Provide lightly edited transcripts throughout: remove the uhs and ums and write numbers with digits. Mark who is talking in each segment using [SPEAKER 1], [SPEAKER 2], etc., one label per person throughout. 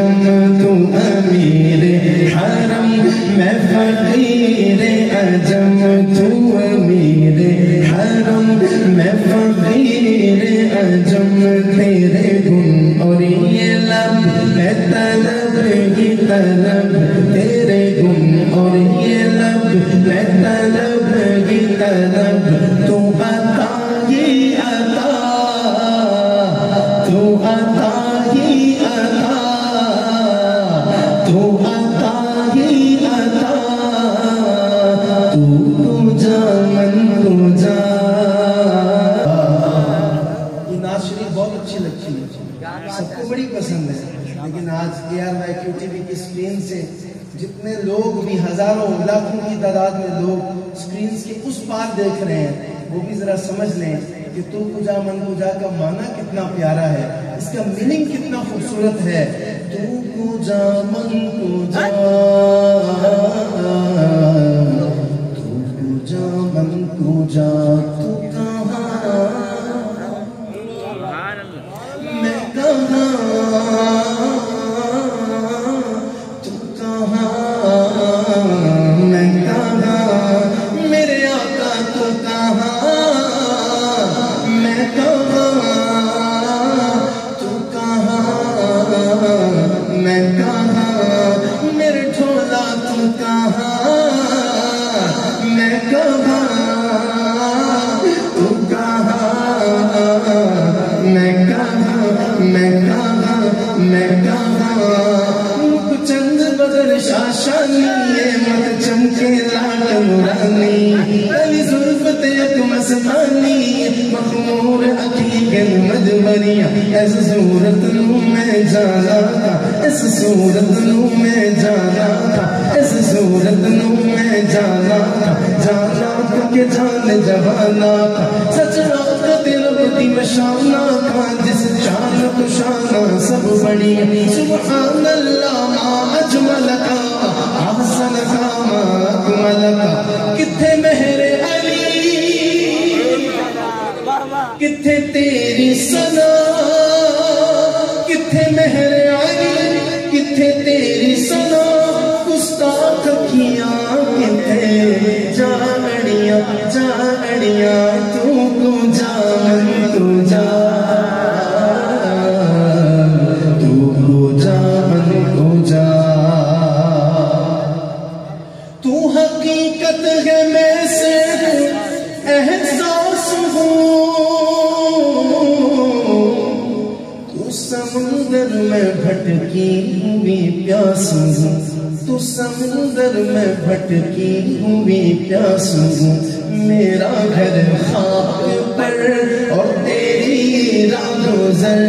[SPEAKER 1] عجم تو امیر حرم میں فقیر عجم تو امیر حرم میں فقیر عجم تیرے گن اور یہ لب میں طلب ہی طلب تیرے گن اور یہ لب میں طلب ہی طلب تو عطا ہی عطا تو عطا ہی عطا تو عطا ہی عطا تو جا من تو جا. یہ نعت شریف بہت اچھی لگتی ہے سب کو بڑی پسند ہے لیکن آج ARYQTV کی اسکرین سے جتنے لوگ بھی ہزاروں لاکھوں کی تعداد میں لوگ اسکرینز کے اس پار دیکھ رہے ہیں وہ بھی ذرا سمجھ لیں کہ تو کجا من کجا کا معنی کتنا پیارا ہے اس کا میننگ کتنا خوبصورت ہے. تو کجا من کجا تو کجا من کجا تو کہاں میں کہاں تو کہاں میں کہاں میرے آقا تو کہاں میں کہاں تو کہاں میں کہاں میرے ٹھولا تو کہاں میں کہاں تو کہاں میں کہاں میں کہاں میں کہاں چند بدر شاشانی مت چمکے لال نورانی علی زلفت یک مسمانی مخمور عقیقن مجبریاں ایس صورت نو میں جانا تھا اس صورت نو میں جانا تھا اس صورت نو میں جانا تھا جانا تھا کہ جان جوانا تھا سچ رات دل بدی مشانا تھا جس شان کو شانہ سب بڑی سبحان اللہ ما اجمل کا احسن کا ما اکمل کا کتھے مہر علی کتھے تیری ثنا کتھے مہر علی کتھے تیری ثنا گستاخ کیاں کتھے جاڑیاں جاڑیاں تو کو جا من تو جا تو کو جا من کو جا تو حقیقت ہے میں سے احساس ہوں تو سمندر میں بھٹکی ہوئی پیاس ہوں تو سمندر میں بھٹکی ہوئی پیاس ہوں میرا گھر خاک پر اور تیری راہ گزر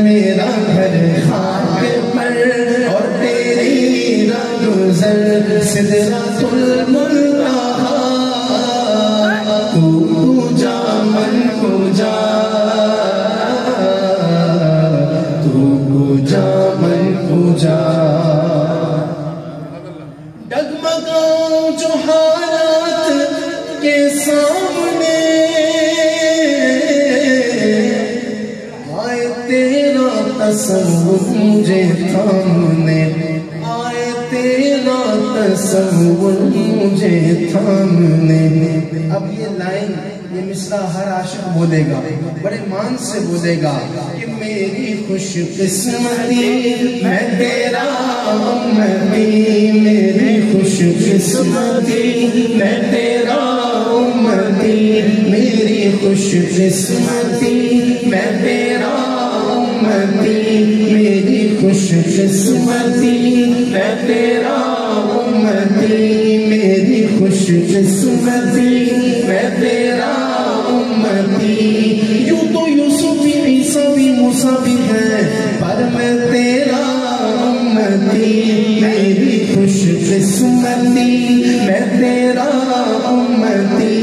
[SPEAKER 1] میرا گھر خاک پر اور تیری راہ گزر سدرۃ المنتہا تو جا من کو جا تو جا من کو جا ڈگمگاؤں جو حالات کے سامنے آئے تیرا تصور مجھے تھامنے آئے تیرا تصور مجھے تھامنے. اب یہ لائن یہ مصرع ہر عاشق بولے گا بڑے مان سے بولے گا کہ میری خوش قسمتی میں تیرا امتی میری خوش قسمتی میں تیرا امتی میری خوش قسمتی میں تیرا امتی میری خوش قسمتی میں تیرا امتی میری خوش قسمتی میں تیرا امتی. یوں تو یوسف بھی عیسیٰ بھی موسیٰ بھی ہے پر میں تیرا امتی میری خوش قسمتی میں تیرا امتی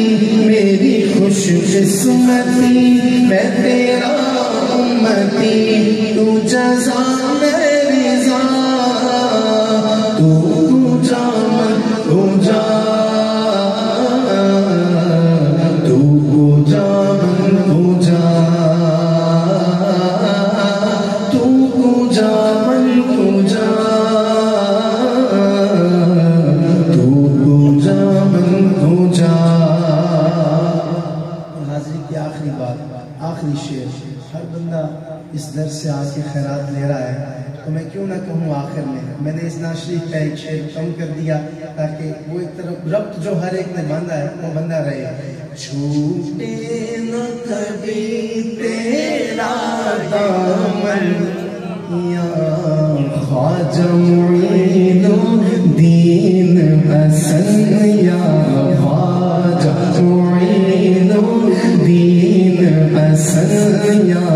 [SPEAKER 1] میری خوش قسمتی میں تیرا امتی. تو جزا میں رضا تو جا من تو جا تو جا من تو جا تو جا من تو جا اس در سے آ کے خیرات لے رہا ہے تو میں کیوں نہ کہوں آخر میں نے اس نعت شریف کا ایک شعر کم کر دیا تاکہ وہ ایک طرف ربط جو ہر ایک نے باندھا ہے وہ بندہ رہے. چھوٹے نہ کبھی تیرا دامن یا خواجہ معین الدین حسن یا خواجہ معین الدین حسن یا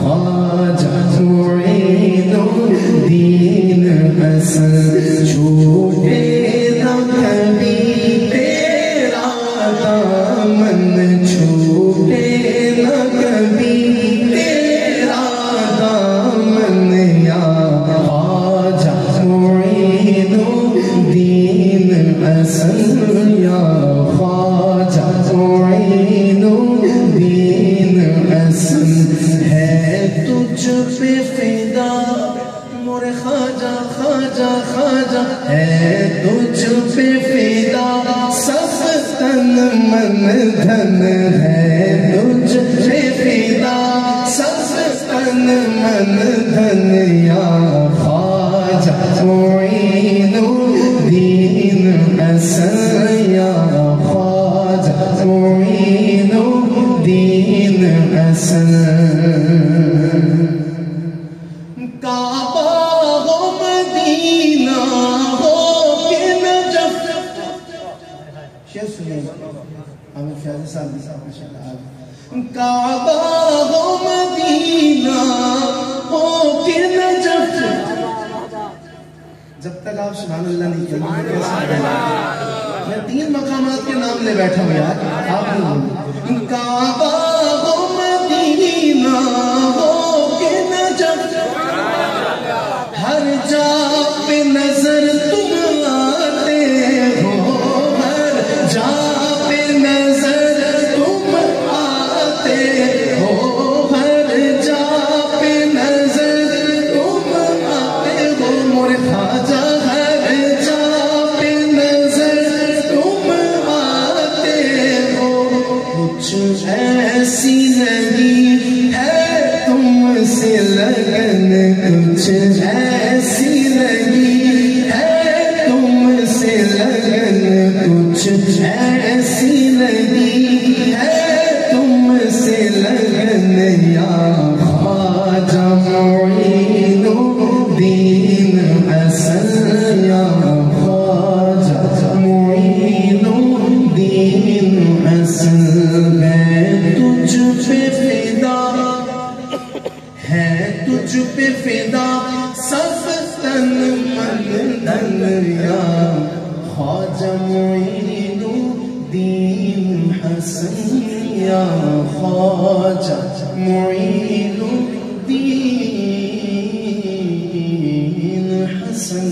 [SPEAKER 1] خواجہ معین الدین حسن. چھوٹے نہ کبھی تیرا دامن چھوٹے نہ کبھی تیرا دامن یا خواجہ معین الدین حسن یا خواجہ معین الدین حسن. ہے تجھ پہ فدا مور خواجہ خواجہ خواجہ ہے تجھ پہ فدا سب تن من دھن ہے تجھ پہ فدا سب تن من دھن یا خواجہ معین الدین حسن یا خواجہ معین الدین حسن. کعبہ ہو مدینہ ہو کہ نجف شیخ سنیے عامر فیاضی صاحب ماشاءاللہ. کعبہ ہو مدینہ ہو کہ نجف جب تک آپ سبحان اللہ نہیں کہتے میں 3 مقامات کے نام لے بیٹھا ہوں یار آپ نہیں بولیں. کعبہ ہو مدینہ ہو کہ نجف ہر جا پہ نظر تم آتے ہو ہر جا پہ نظر تم آتے ہو ہر جا پہ نظر تم آتے ہو مور خواجہ ہر جا پہ نظر تم آتے ہو. کچھ ایسی نہیں ہے تم سے لگن کچھ ایسی نہیں ہے تم سے لگن کچھ ایسی نہیں ہے تم سے لگن یا خواجہ معین الدین حسن یا خواجہ معین الدین حسن. میں تجھ پہ فدا ہے تجھ پہ فدا سب تن من دھن یا خواجہ معین الدین حسن یا خواجہ معین الدین حسن.